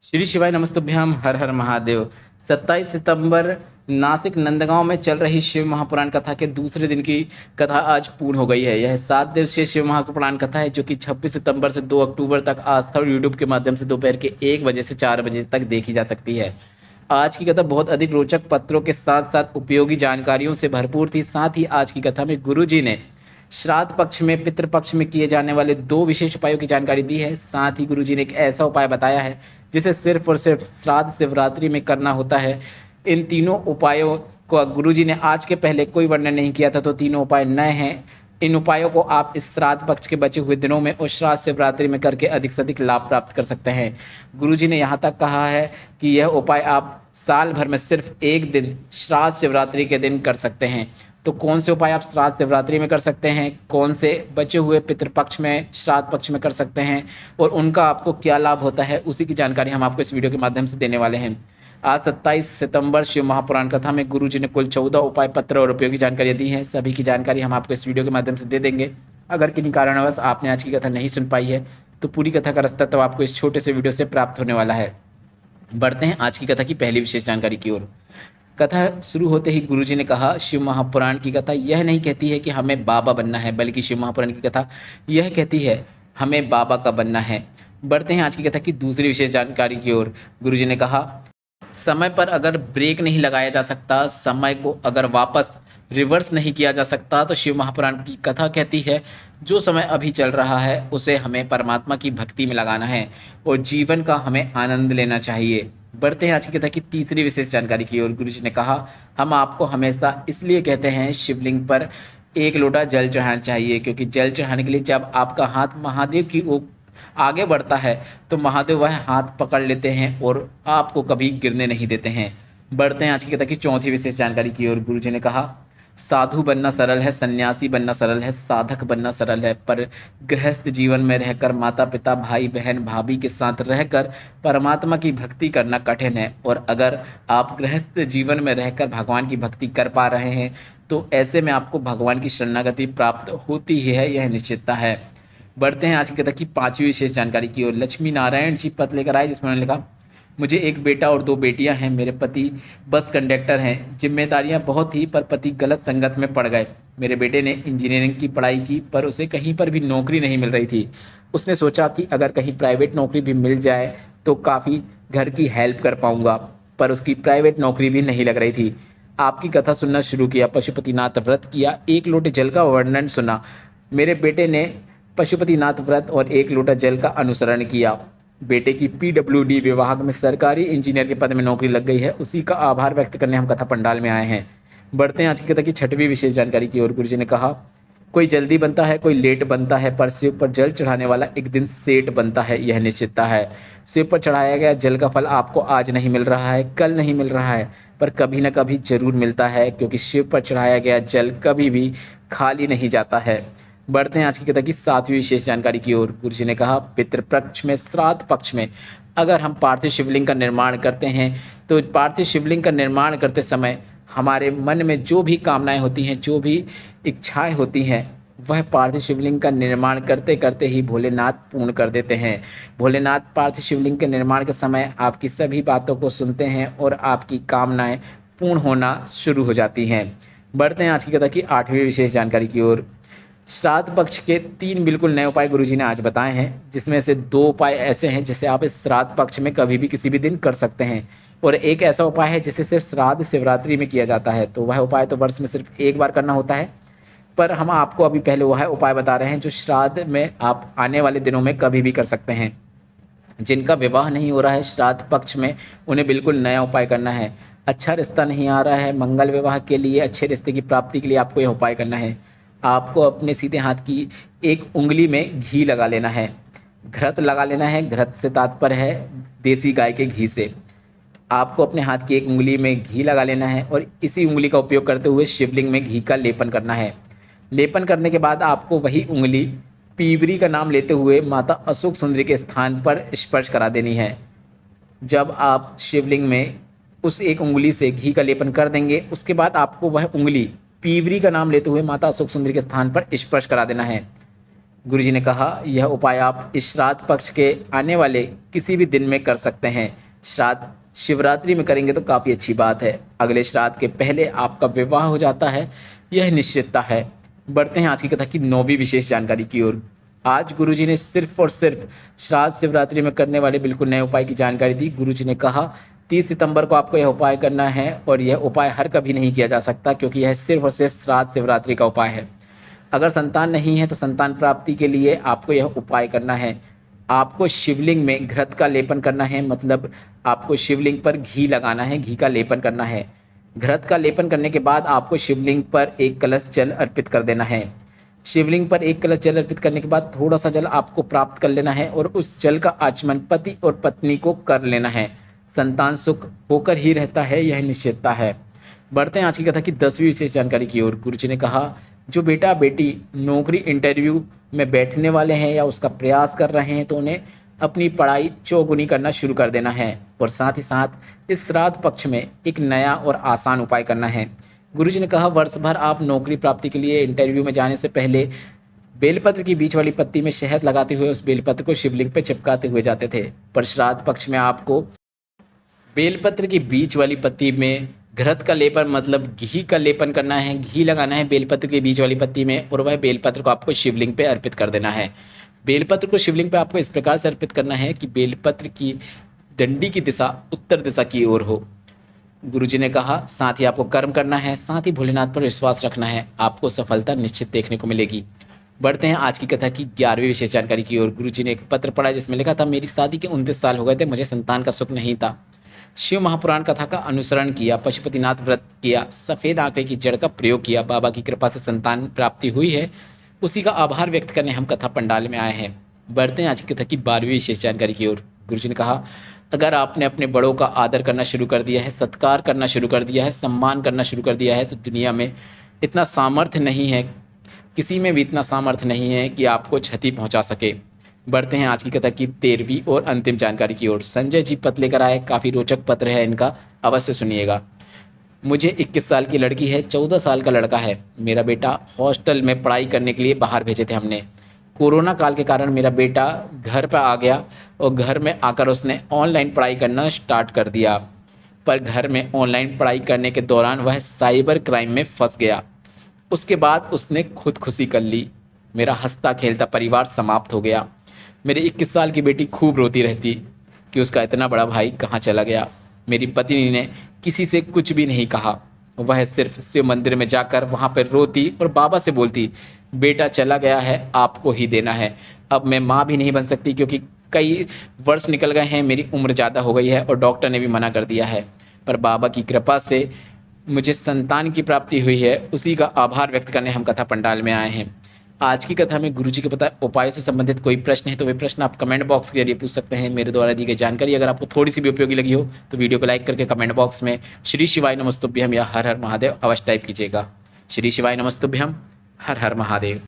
श्री शिवाय नमस्तुभ्याम हर हर महादेव। 27 सितंबर नासिक नंदगांव में चल रही शिव महापुराण कथा के दूसरे दिन की कथा आज पूर्ण हो गई है। यह 7 दिवसीय शिव महापुराण कथा है जो कि 26 सितंबर से 2 अक्टूबर तक आस्था और यूट्यूब के माध्यम से दोपहर के 1 बजे से 4 बजे तक देखी जा सकती है। आज की कथा बहुत अधिक रोचक पत्रों के साथ साथ उपयोगी जानकारियों से भरपूर थी। साथ ही आज की कथा में गुरु जी ने श्राद्ध पक्ष में पितृपक्ष में किए जाने वाले 2 विशेष उपायों की जानकारी दी है। साथ ही गुरु जी ने एक ऐसा उपाय बताया है जिसे सिर्फ और सिर्फ श्राद्ध शिवरात्रि में करना होता है। इन तीनों उपायों को गुरु जी ने आज के पहले कोई वर्णन नहीं किया था, तो तीनों उपाय नए हैं। इन उपायों को आप इस श्राद्ध पक्ष के बचे हुए दिनों में और श्राद्ध शिवरात्रि में करके अधिक से अधिक लाभ प्राप्त कर सकते हैं। गुरु जी ने यहाँ तक कहा है कि यह उपाय आप साल भर में सिर्फ एक दिन श्राद्ध शिवरात्रि के दिन कर सकते हैं। तो कौन से उपाय आप श्राद्ध शिवरात्रि में कर सकते हैं, कौन से बचे हुए पितृपक्ष में श्राद्ध पक्ष में कर सकते हैं और उनका आपको क्या लाभ होता है, उसी की जानकारी हम आपको इस वीडियो के माध्यम से देने वाले हैं। आज 27 सितंबर शिव महापुराण कथा में गुरु जी ने कुल 14 उपाय पत्र और उपयोगी जानकारियाँ दी हैं। सभी की जानकारी हम आपको इस वीडियो के माध्यम से दे देंगे। अगर किन्हीं कारणवश आपने आज की कथा नहीं सुन पाई है तो पूरी कथा का रास्ता तो आपको इस छोटे से वीडियो से प्राप्त होने वाला है। बढ़ते हैं आज की कथा की पहली विशेष जानकारी की ओर। कथा शुरू होते ही गुरुजी ने कहा, शिव महापुराण की कथा यह नहीं कहती है कि हमें बाबा बनना है, बल्कि शिव महापुराण की कथा यह कहती है हमें बाबा का बनना है। बढ़ते हैं आज की कथा की दूसरी विशेष जानकारी की ओर। गुरुजी ने कहा, समय पर अगर ब्रेक नहीं लगाया जा सकता, समय को अगर वापस रिवर्स नहीं किया जा सकता, तो शिव महापुराण की कथा कहती है जो समय अभी चल रहा है उसे हमें परमात्मा की भक्ति में लगाना है और जीवन का हमें आनंद लेना चाहिए। बढ़ते हैं आज की कथा की तीसरी विशेष जानकारी की ओर। गुरु जी ने कहा, हम आपको हमेशा इसलिए कहते हैं शिवलिंग पर 1 लोटा जल चढ़ाना चाहिए, क्योंकि जल चढ़ाने के लिए जब आपका हाथ महादेव की ओर आगे बढ़ता है तो महादेव वह हाथ पकड़ लेते हैं और आपको कभी गिरने नहीं देते हैं। बढ़ते हैं आज की कथा की चौथी विशेष जानकारी की ओर। गुरु जी ने कहा, साधु बनना सरल है, सन्यासी बनना सरल है, साधक बनना सरल है, पर गृहस्थ जीवन में रहकर माता पिता भाई बहन भाभी के साथ रहकर परमात्मा की भक्ति करना कठिन है। और अगर आप गृहस्थ जीवन में रहकर भगवान की भक्ति कर पा रहे हैं तो ऐसे में आपको भगवान की शरणागति प्राप्त होती ही है, यह निश्चितता है। बढ़ते हैं आज की कथा की पांचवी विशेष जानकारी की ओर। लक्ष्मी नारायण जी पत्र लेकर आए जिसमें उन्होंने लिखा, मुझे एक बेटा और 2 बेटियां हैं। मेरे पति बस कंडक्टर हैं। जिम्मेदारियां बहुत थी पर पति गलत संगत में पड़ गए। मेरे बेटे ने इंजीनियरिंग की पढ़ाई की पर उसे कहीं पर भी नौकरी नहीं मिल रही थी। उसने सोचा कि अगर कहीं प्राइवेट नौकरी भी मिल जाए तो काफ़ी घर की हेल्प कर पाऊंगा, पर उसकी प्राइवेट नौकरी भी नहीं लग रही थी। आपकी कथा सुनना शुरू किया, पशुपतिनाथ व्रत किया, 1 लोटे जल का वर्णन सुना। मेरे बेटे ने पशुपतिनाथ व्रत और 1 लोटा जल का अनुसरण किया। बेटे की पीडब्ल्यूडी विभाग में सरकारी इंजीनियर के पद में नौकरी लग गई है। उसी का आभार व्यक्त करने हम कथा पंडाल में आए हैं। बढ़ते हैं आज की कथा की छठवीं विशेष जानकारी की ओर। गुरुजी ने कहा, कोई जल्दी बनता है, कोई लेट बनता है, पर शिव पर जल चढ़ाने वाला एक दिन सेठ बनता है, यह निश्चितता है। शिव पर चढ़ाया गया जल का फल आपको आज नहीं मिल रहा है, कल नहीं मिल रहा है, पर कभी न कभी जरूर मिलता है, क्योंकि शिव पर चढ़ाया गया जल कभी भी खाली नहीं जाता है। बढ़ते हैं आज की कथा की 7वीं विशेष जानकारी की ओर। गुरु जी ने कहा, पितृपक्ष में श्राद्ध पक्ष में अगर हम पार्थिव शिवलिंग का निर्माण करते हैं तो पार्थिव शिवलिंग का निर्माण करते समय हमारे मन में जो भी कामनाएं होती हैं, जो भी इच्छाएं होती हैं, वह पार्थिव शिवलिंग का निर्माण करते करते ही भोलेनाथ पूर्ण कर देते हैं। भोलेनाथ पार्थिव शिवलिंग के निर्माण के समय आपकी सभी बातों को सुनते हैं और आपकी कामनाएं पूर्ण होना शुरू हो जाती हैं। बढ़ते हैं आज की कथा की 8वीं विशेष जानकारी की ओर। श्राद्ध पक्ष के 3 बिल्कुल नए उपाय गुरुजी ने आज बताए हैं, जिसमें से 2 उपाय ऐसे हैं जिसे आप इस श्राद्ध पक्ष में कभी भी किसी भी दिन कर सकते हैं, और एक ऐसा उपाय है जिसे सिर्फ श्राद्ध शिवरात्रि में किया जाता है। तो वह उपाय तो वर्ष में सिर्फ 1 बार करना होता है, पर हम आपको अभी पहले वह उपाय बता रहे हैं जो श्राद्ध में आप आने वाले दिनों में कभी भी कर सकते हैं। जिनका विवाह नहीं हो रहा है श्राद्ध पक्ष में, उन्हें बिल्कुल नया उपाय करना है। अच्छा रिश्ता नहीं आ रहा है, मंगल विवाह के लिए, अच्छे रिश्ते की प्राप्ति के लिए आपको यह उपाय करना है। आपको अपने सीधे हाथ की एक उंगली में घी लगा लेना है, घृत लगा लेना है। घृत से तात्पर्य है देसी गाय के घी से। आपको अपने हाथ की एक उंगली में घी लगा लेना है और इसी उंगली का उपयोग करते हुए शिवलिंग में घी का लेपन करना है। लेपन करने के बाद आपको वही उंगली पीवरी का नाम लेते हुए माता अशोक सुंदरी के स्थान पर स्पर्श करा देनी है। जब आप शिवलिंग में उस एक उंगली से घी का लेपन कर देंगे, उसके बाद आपको वह उंगली पीवरी का नाम लेते हुए माता अशोक सुंदरी के स्थान पर स्पर्श करा देना है। गुरुजी ने कहा यह उपाय आप इस श्राद्ध पक्ष के आने वाले किसी भी दिन में कर सकते हैं। श्राद्ध शिवरात्रि में करेंगे तो काफ़ी अच्छी बात है। अगले श्राद्ध के पहले आपका विवाह हो जाता है, यह निश्चितता है। बढ़ते हैं आज की कथा की 9वीं विशेष जानकारी की ओर। आज गुरुजी ने सिर्फ और सिर्फ श्राद्ध शिवरात्रि में करने वाले बिल्कुल नए उपाय की जानकारी दी। गुरुजी ने कहा 30 सितंबर को आपको यह उपाय करना है और यह उपाय हर कभी नहीं किया जा सकता, क्योंकि यह सिर्फ और सिर्फ श्राद्ध शिवरात्रि का उपाय है। अगर संतान नहीं है तो संतान प्राप्ति के लिए आपको यह उपाय करना है। आपको शिवलिंग में घृत का लेपन करना है, मतलब आपको शिवलिंग पर घी लगाना है, घी का लेपन करना है। घृत का लेपन करने के बाद आपको शिवलिंग पर एक कलश जल अर्पित कर देना है। शिवलिंग पर एक कलश जल अर्पित करने के बाद थोड़ा सा जल आपको प्राप्त कर लेना है और उस जल का आचमन पति और पत्नी को कर लेना है। संतान सुख होकर ही रहता है, यह निश्चितता है। बढ़ते हैं आज की कथा की 10वीं विशेष जानकारी की ओर। गुरुजी ने कहा जो बेटा बेटी नौकरी इंटरव्यू में बैठने वाले हैं या उसका प्रयास कर रहे हैं तो उन्हें अपनी पढ़ाई चौगुनी करना शुरू कर देना है और साथ ही साथ इस श्राद्ध पक्ष में एक नया और आसान उपाय करना है। गुरुजी ने कहा वर्ष भर आप नौकरी प्राप्ति के लिए इंटरव्यू में जाने से पहले बेलपत्र की बीच वाली पत्ती में शहद लगाते हुए उस बेलपत्र को शिवलिंग पर चिपकाते हुए जाते थे, पर श्राद्ध पक्ष में आपको बेलपत्र की बीच वाली पत्ती में घृत का लेपन मतलब घी का लेपन करना है, घी लगाना है बेलपत्र के बीच वाली पत्ती में और वह बेलपत्र को आपको शिवलिंग पे अर्पित कर देना है। बेलपत्र को शिवलिंग पे आपको इस प्रकार से अर्पित करना है कि बेलपत्र की डंडी की दिशा उत्तर दिशा की ओर हो। गुरुजी ने कहा साथ ही आपको कर्म करना है, साथ ही भोलेनाथ पर विश्वास रखना है, आपको सफलता निश्चित देखने को मिलेगी। बढ़ते हैं आज की कथा की 11वीं विशेष जानकारी की ओर। गुरुजी ने एक पत्र पढ़ा जिसमें लिखा था मेरी शादी के 29 साल हो गए थे, मुझे संतान का सुख नहीं था। शिव महापुराण कथा का अनुसरण किया, पशुपतिनाथ व्रत किया, सफ़ेद आंकड़े की जड़ का प्रयोग किया, बाबा की कृपा से संतान प्राप्ति हुई है, उसी का आभार व्यक्त करने हम कथा पंडाल में आए हैं। बढ़ते हैं आज की कथा की 12वीं विशेष जानकारी की ओर। गुरुजी ने कहा अगर आपने अपने बड़ों का आदर करना शुरू कर दिया है, सत्कार करना शुरू कर दिया है, सम्मान करना शुरू कर दिया है तो दुनिया में इतना सामर्थ्य नहीं है, किसी में भी इतना सामर्थ्य नहीं है कि आपको क्षति पहुँचा सके। बढ़ते हैं आज की कथा की 13वीं और अंतिम जानकारी की ओर। संजय जी पत्र लेकर आए, काफ़ी रोचक पत्र है इनका, अवश्य सुनिएगा। मुझे 21 साल की लड़की है, 14 साल का लड़का है। मेरा बेटा हॉस्टल में पढ़ाई करने के लिए बाहर भेजे थे हमने। कोरोना काल के कारण मेरा बेटा घर पर आ गया और घर में आकर उसने ऑनलाइन पढ़ाई करना स्टार्ट कर दिया, पर घर में ऑनलाइन पढ़ाई करने के दौरान वह साइबर क्राइम में फंस गया। उसके बाद उसने खुदकुशी कर ली। मेरा हंसता खेलता परिवार समाप्त हो गया। मेरी 21 साल की बेटी खूब रोती रहती कि उसका इतना बड़ा भाई कहाँ चला गया। मेरी पत्नी ने किसी से कुछ भी नहीं कहा, वह सिर्फ शिव मंदिर में जाकर वहाँ पर रोती और बाबा से बोलती बेटा चला गया है, आपको ही देना है। अब मैं माँ भी नहीं बन सकती क्योंकि कई वर्ष निकल गए हैं, मेरी उम्र ज़्यादा हो गई है और डॉक्टर ने भी मना कर दिया है, पर बाबा की कृपा से मुझे संतान की प्राप्ति हुई है, उसी का आभार व्यक्त करने हम कथा पंडाल में आए हैं। आज की कथा में गुरुजी के बताए उपायों से संबंधित कोई प्रश्न है तो वे प्रश्न आप कमेंट बॉक्स के जरिए पूछ सकते हैं। मेरे द्वारा दी गई जानकारी अगर आपको थोड़ी सी भी उपयोगी लगी हो तो वीडियो को लाइक करके कमेंट बॉक्स में श्री शिवाय नमस्तुभ्यम या हर हर महादेव अवश्य टाइप कीजिएगा। श्री शिवाय नमस्तुभ्यम, हर हर महादेव।